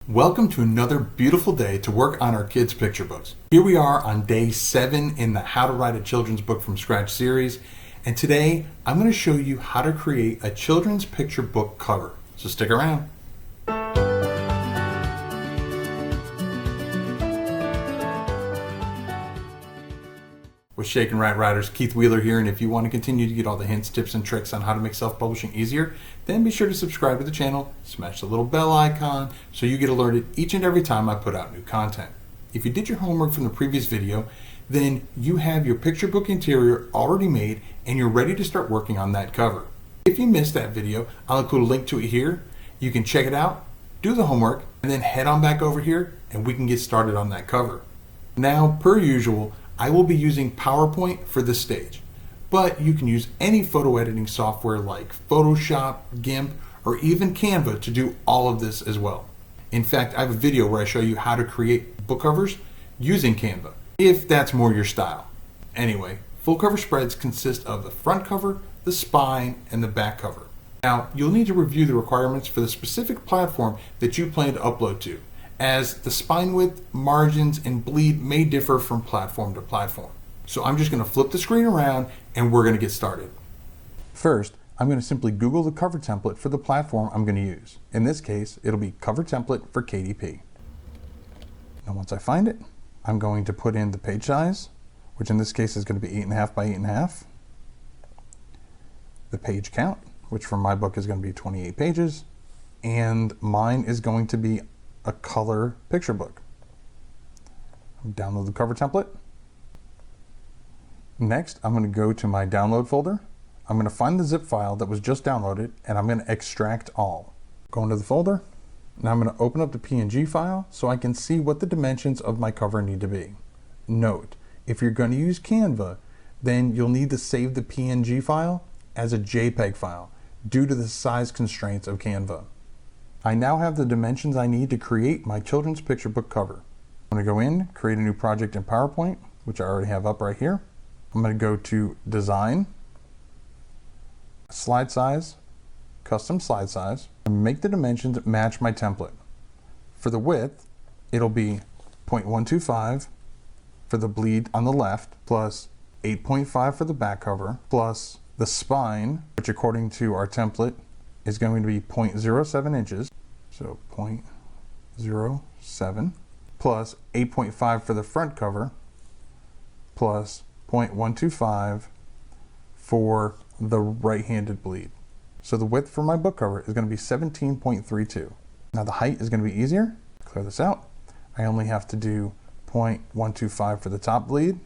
Welcome to another beautiful day to work on our kids' picture books. Here we are on day 7 in the How to Write a Children's Book from Scratch series, and today I'm going to show you how to create a children's picture book cover. So stick around. With Shake and Write Writers, Keith Wheeler here, and if you want to continue to get all the hints, tips, and tricks on how to make self-publishing easier, then be sure to subscribe to the channel, smash the little bell icon so you get alerted each and every time I put out new content. If you did your homework from the previous video, then you have your picture book interior already made and you're ready to start working on that cover. If you missed that video, I'll include a link to it here. You can check it out, do the homework, and then head on back over here and we can get started on that cover. Now, per usual, I will be using PowerPoint for this stage, but you can use any photo editing software like Photoshop, GIMP, or even Canva to do all of this as well. In fact, I have a video where I show you how to create book covers using Canva, if that's more your style. Anyway, full cover spreads consist of the front cover, the spine, and the back cover. Now, you'll need to review the requirements for the specific platform that you plan to upload to, as the spine width, margins, and bleed may differ from platform to platform. So I'm just going to flip the screen around and we're going to get started. First, I'm going to simply Google the cover template for the platform I'm going to use. In this case, it'll be cover template for KDP. Now once I find it, I'm going to put in the page size, which in this case is going to be 8.5 by 8.5. The page count, which for my book is going to be 28 pages. And mine is going to be a color picture book. Download the cover template. Next, I'm going to go to my download folder. I'm going to find the zip file that was just downloaded and I'm going to extract all. Go into the folder. Now I'm going to open up the PNG file so I can see what the dimensions of my cover need to be. Note, if you're going to use Canva, then you'll need to save the PNG file as a JPEG file due to the size constraints of Canva. I now have the dimensions I need to create my children's picture book cover. I'm going to go in, create a new project in PowerPoint, which I already have up right here. I'm going to go to Design, Slide Size, Custom Slide Size, and make the dimensions match my template. For the width, it'll be 0.125 for the bleed on the left, plus 8.5 for the back cover, plus the spine, which according to our template is going to be 0.07 inches, so 0.07, plus 8.5 for the front cover, plus 0.125 for the right-handed bleed. So the width for my book cover is going to be 17.32. Now the height is going to be easier. Clear this out. I only have to do 0.125 for the top bleed,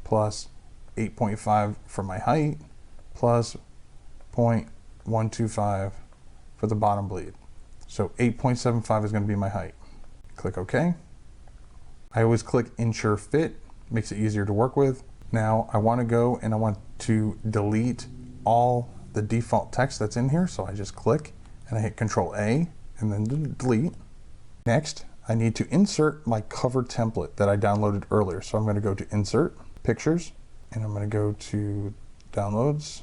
plus 8.5 for my height, plus 0.125 for the bottom bleed. So 8.75 is going to be my height. Click OK. I always click Ensure Fit, makes it easier to work with. Now I want to go and I want to delete all the default text that's in here, so I just click and I hit Control A and then delete. Next, I need to insert my cover template that I downloaded earlier. So I'm going to go to Insert, Pictures, and I'm going to go to Downloads.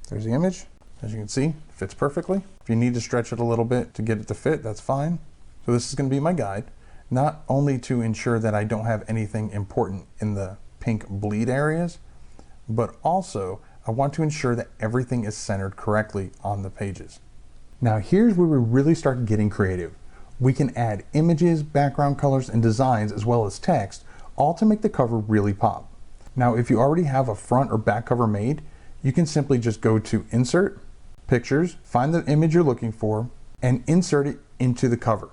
There's the image. As you can see, it fits perfectly. If you need to stretch it a little bit to get it to fit, that's fine. So this is going to be my guide, not only to ensure that I don't have anything important in the pink bleed areas, but also I want to ensure that everything is centered correctly on the pages. Now here's where we really start getting creative. We can add images, background colors, and designs as well as text, all to make the cover really pop. Now if you already have a front or back cover made, you can simply just go to Insert, Pictures, find the image you're looking for, and insert it into the cover.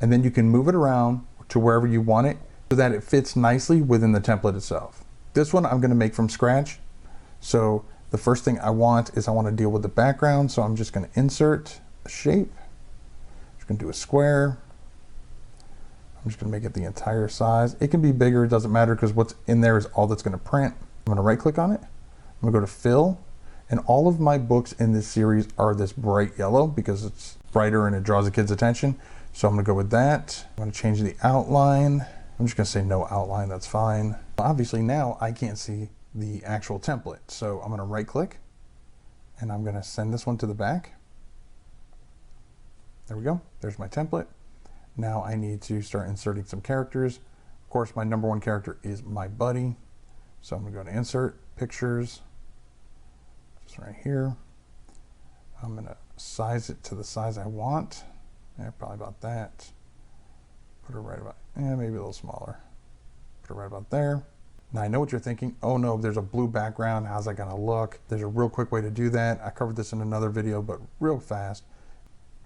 And then you can move it around to wherever you want it so that it fits nicely within the template itself. This one I'm going to make from scratch. So the first thing I want is I want to deal with the background. So I'm just going to insert a shape. I'm just going to do a square. I'm just going to make it the entire size. It can be bigger, it doesn't matter because what's in there is all that's going to print. I'm going to right click on it. I'm going to go to Fill. And all of my books in this series are this bright yellow because it's brighter and it draws the kids' attention. So I'm going to go with that. I'm going to change the outline. I'm just going to say no outline, that's fine. Obviously now I can't see the actual template. So I'm going to right click and I'm going to send this one to the back. There we go. There's my template. Now I need to start inserting some characters. Of course, my number one character is my buddy. So I'm gonna go to insert, pictures, just right here. I'm gonna size it to the size I want. Yeah, probably about that. Put it right about, maybe a little smaller. Put it right about there. Now I know what you're thinking. Oh no, there's a blue background. How's that gonna look? There's a real quick way to do that. I covered this in another video, but real fast.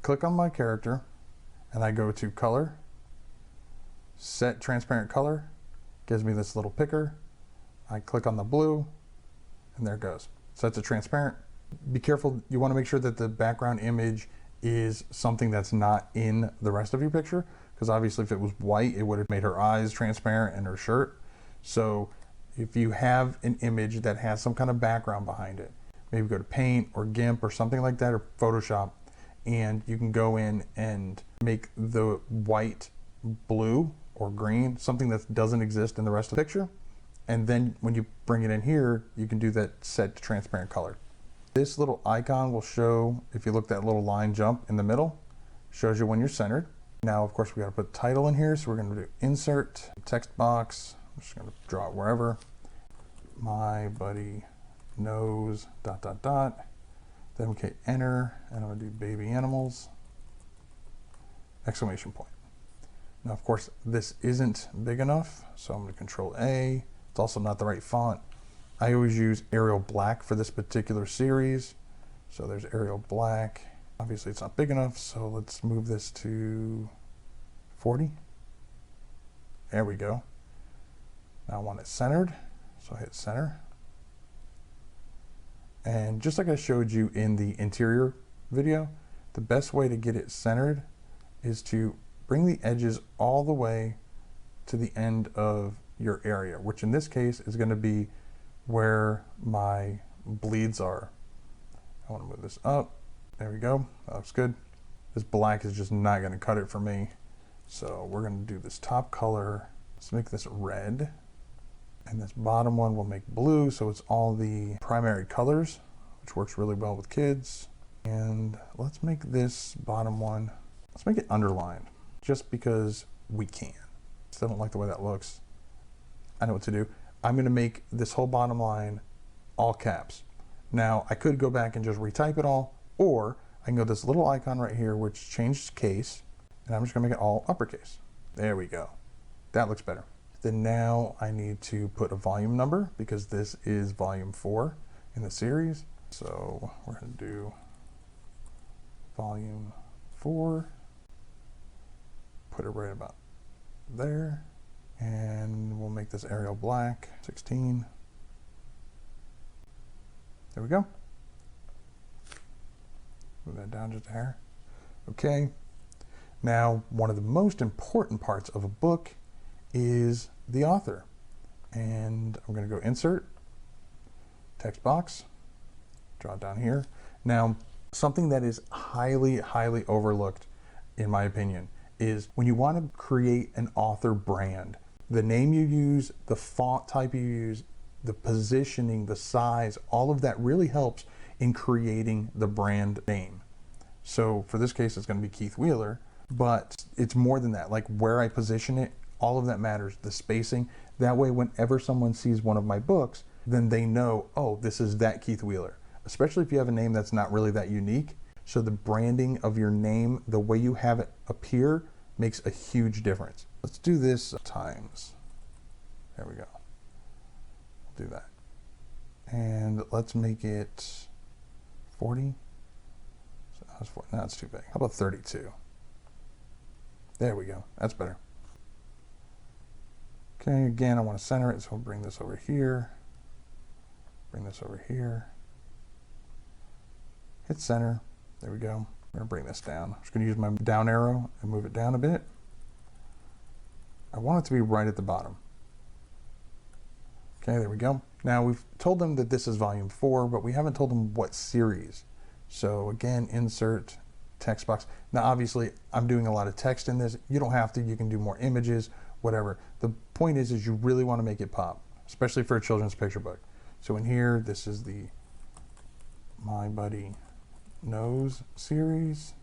Click on my character and I go to color, set transparent color, gives me this little picker. I click on the blue and there it goes. Sets it transparent. Be careful, you want to make sure that the background image is something that's not in the rest of your picture, because obviously if it was white, it would have made her eyes transparent and her shirt. So if you have an image that has some kind of background behind it, maybe go to Paint or GIMP or something like that, or Photoshop, and you can go in and make the white blue or green, something that doesn't exist in the rest of the picture. And then when you bring it in here, you can do that set to transparent color. This little icon will show, if you look that little line jump in the middle, shows you when you're centered. Now, of course, we got to put title in here. So we're going to do insert, text box. I'm just going to draw it wherever. My buddy knows, ... Then we hit enter, and I'm going to do baby animals, exclamation point. Now, of course, this isn't big enough, so I'm going to Control A. It's also not the right font. I always use Arial Black for this particular series. So there's Arial Black. Obviously it's not big enough, so let's move this to 40. There we go. Now I want it centered, so I hit center. And just like I showed you in the interior video, the best way to get it centered is to bring the edges all the way to the end of your area, which in this case is going to be where my bleeds are. I want to move this up. There we go. That looks good. This black is just not going to cut it for me. So we're going to do this top color. Let's make this red. And this bottom one we'll make blue, so it's all the primary colors, which works really well with kids. And let's make this bottom one, let's make it underlined, just because we can. Still don't like the way that looks. I know what to do. I'm going to make this whole bottom line all caps. Now, I could go back and just retype it all, or I can go to this little icon right here, which changed case, and I'm just going to make it all uppercase. There we go. That looks better. Then now I need to put a volume number, because this is volume 4 in the series. So we're going to do volume 4, put it right about there. And we'll make this Arial Black 16. There we go. Move that down just a hair. Okay. Now, one of the most important parts of a book is the author. And I'm going to go insert, text box, draw it down here. Now, something that is highly, highly overlooked, in my opinion, is when you want to create an author brand. The name you use, the font type you use, the positioning, the size, all of that really helps in creating the brand name. So for this case, it's going to be Keith Wheeler, but it's more than that. Like where I position it, all of that matters, the spacing. That way, whenever someone sees one of my books, then they know, oh, this is that Keith Wheeler, especially if you have a name that's not really that unique. So the branding of your name, the way you have it appear, makes a huge difference. Let's do this times. There we go. We'll do that. And let's make it 40. So that's 40. No, that's too big. How about 32? There we go. That's better. Okay, again, I want to center it, so I'll bring this over here. Bring this over here. Hit center. There we go. I'm going to bring this down. I'm just going to use my down arrow and move it down a bit. I want it to be right at the bottom. Okay, there we go. Now we've told them that this is volume 4, but we haven't told them what series. So again, insert, text box. Now obviously I'm doing a lot of text in this. You don't have to, you can do more images, whatever. The point is you really want to make it pop, especially for a children's picture book. So in here, this is the My Buddy Knows series,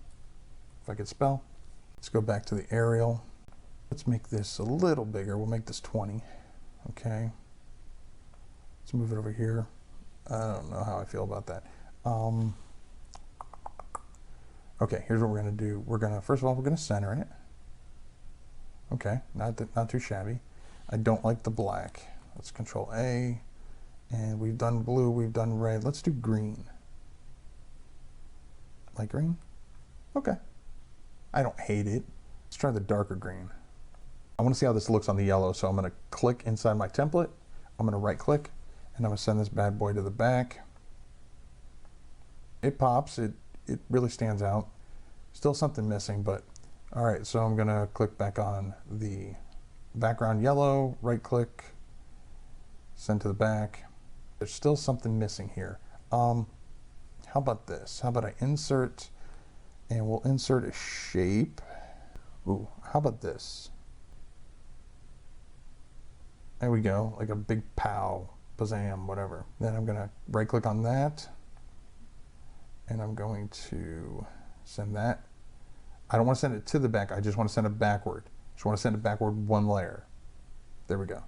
if I could spell. Let's go back to the Arial. Let's make this a little bigger. We'll make this 20. Okay. Let's move it over here. I don't know how I feel about that. Okay, here's what we're gonna do. We're gonna, first of all, we're gonna center it. Okay, not too shabby. I don't like the black. Let's Control A, and we've done blue, we've done red. Let's do green. Light green? Okay. I don't hate it. Let's try the darker green. I wanna see how this looks on the yellow, so I'm gonna click inside my template. I'm gonna right click, and I'm gonna send this bad boy to the back. It pops, it really stands out. Still something missing, but all right, so I'm gonna click back on the background yellow, right click, send to the back. There's still something missing here. How about this? How about I insert, and we'll insert a shape. Ooh, how about this? There we go, like a big pow, pazam, whatever. Then I'm gonna right click on that, and I'm going to send that. I don't want to send it to the back, I just want to send it backward. Just want to send it backward one layer. There we go.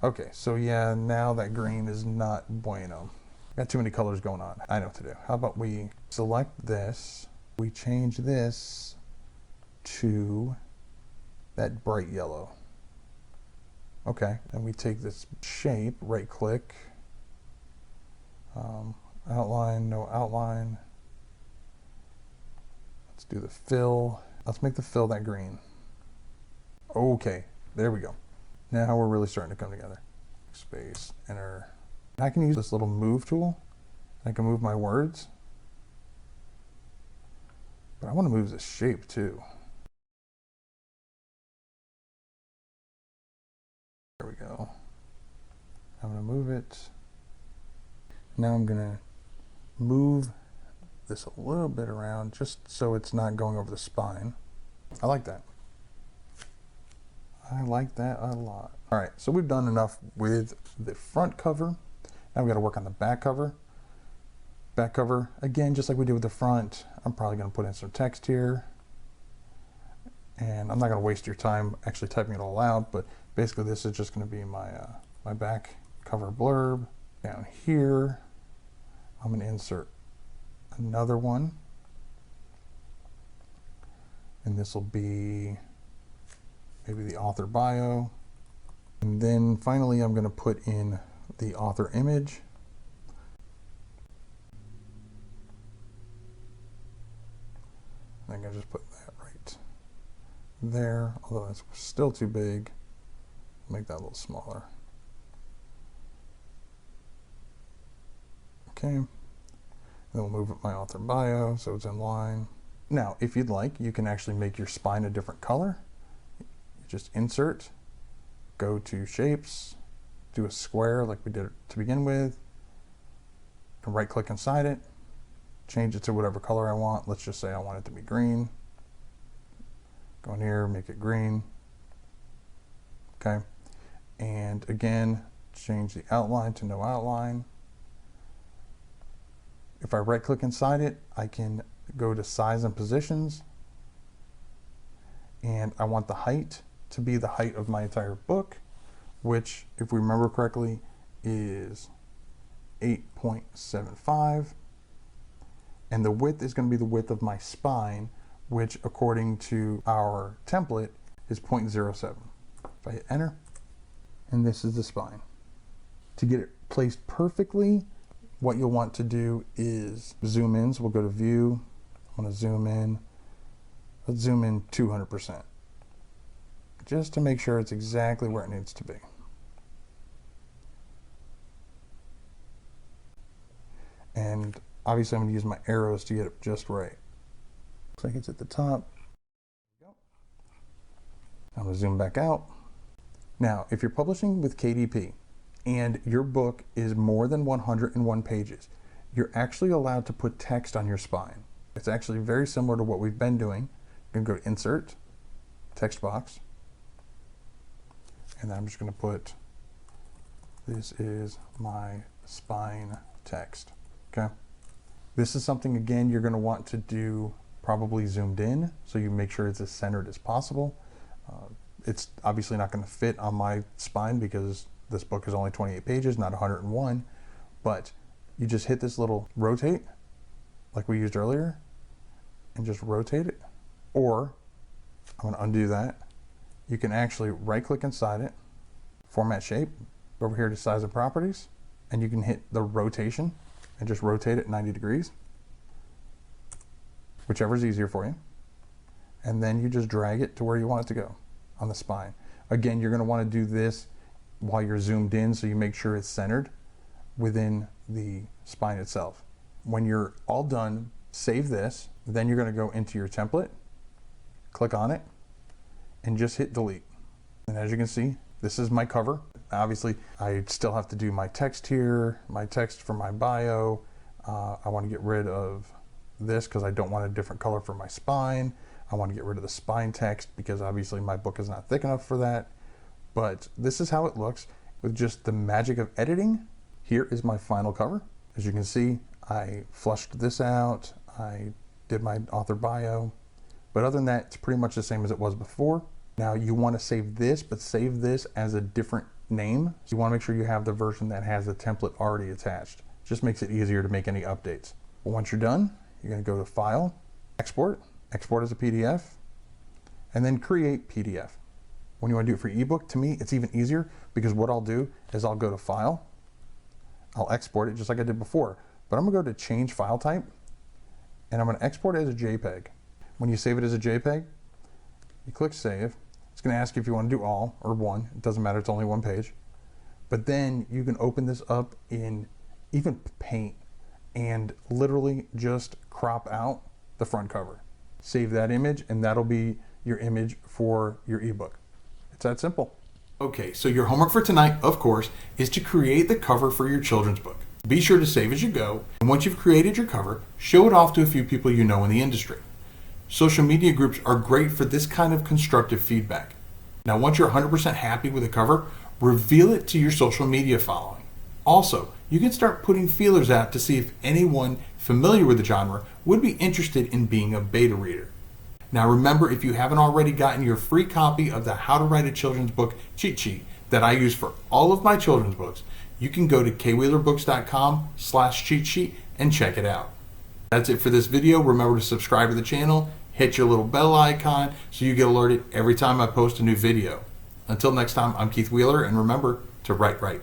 Okay, so yeah, now that green is not bueno. Got too many colors going on. I know what to do. How about we select this, we change this to that bright yellow. Okay, and we take this shape, right click, outline, no outline. Let's do the fill. Let's make the fill that green. Okay, there we go. Now we're really starting to come together. Space, enter. I can use this little move tool. I can move my words. But I want to move this shape too. There we go. I'm going to move it. Now I'm going to move this a little bit around just so it's not going over the spine. I like that. I like that a lot. All right, so we've done enough with the front cover. Now we got to work on the back cover. Back cover, again, just like we did with the front, I'm probably going to put in some text here. And I'm not going to waste your time actually typing it all out, but basically this is just going to be my, my back cover blurb. Down here, I'm going to insert another one, and this will be maybe the author bio, and then finally I'm going to put in the author image. I'm going to just put that right there, although that's still too big. Make that a little smaller. Okay. Then we'll move up my author bio so it's in line. Now, if you'd like, you can actually make your spine a different color. You just insert, go to shapes, do a square like we did to begin with, and right click inside it, change it to whatever color I want. Let's just say I want it to be green. Go in here, make it green. Okay. And again, change the outline to no outline. If I right click inside it, I can go to size and positions, and I want the height to be the height of my entire book, which, if we remember correctly, is 8.75, and the width is going to be the width of my spine, which according to our template is 0.07. If I hit enter, and this is the spine. To get it placed perfectly, what you'll want to do is zoom in. So we'll go to view. I want to zoom in. Let's zoom in 200%. Just to make sure it's exactly where it needs to be. And obviously I'm going to use my arrows to get it just right. Looks like it's at the top. I'm going to zoom back out. Now, if you're publishing with KDP, and your book is more than 101 pages, you're actually allowed to put text on your spine. It's actually very similar to what we've been doing. You can go to Insert, Text Box, and then I'm just going to put, this is my spine text, okay? This is something, again, you're going to want to do probably zoomed in, so you make sure it's as centered as possible. It's obviously not going to fit on my spine because this book is only 28 pages, not 101, but you just hit this little rotate like we used earlier and just rotate it. Or I'm going to undo that. You can actually right click inside it, format shape, go over here to size and properties, and you can hit the rotation and just rotate it 90 degrees, whichever is easier for you. And then you just drag it to where you want it to go on the spine. Again, you're going to want to do this while you're zoomed in, so you make sure it's centered within the spine itself. When you're all done, save this. Then you're going to go into your template, click on it, and just hit delete. And as you can see, this is my cover. Obviously, I still have to do my text here, my text for my bio. I want to get rid of this because I don't want a different color for my spine. I want to get rid of the spine text because obviously my book is not thick enough for that. But this is how it looks with just the magic of editing. Here is my final cover. As you can see, I flushed this out. I did my author bio. But other than that, it's pretty much the same as it was before. Now you want to save this, but save this as a different name. So you want to make sure you have the version that has the template already attached. Just makes it easier to make any updates. But once you're done, you're going to go to File, Export as a PDF, and then Create PDF. When you want to do it for ebook, to me, it's even easier because what I'll do is I'll go to File, I'll export it just like I did before, but I'm going to go to Change File Type, and I'm going to export it as a JPEG. When you save it as a JPEG, you click Save. It's going to ask you if you want to do all or one. It doesn't matter, it's only one page. But then you can open this up in even Paint and literally just crop out the front cover. Save that image, and that'll be your image for your ebook. It's that simple. Okay, so your homework for tonight, of course, is to create the cover for your children's book. Be sure to save as you go, and once you've created your cover, show it off to a few people you know in the industry. Social media groups are great for this kind of constructive feedback. Now, once you're 100% happy with the cover, reveal it to your social media following. Also, you can start putting feelers out to see if anyone familiar with the genre would be interested in being a beta reader. Now remember, if you haven't already gotten your free copy of the How to Write a Children's Book cheat sheet that I use for all of my children's books, you can go to kwheelerbooks.com/cheat sheet and check it out. That's it for this video. Remember to subscribe to the channel, hit your little bell icon so you get alerted every time I post a new video. Until next time, I'm Keith Wheeler, and remember to write right.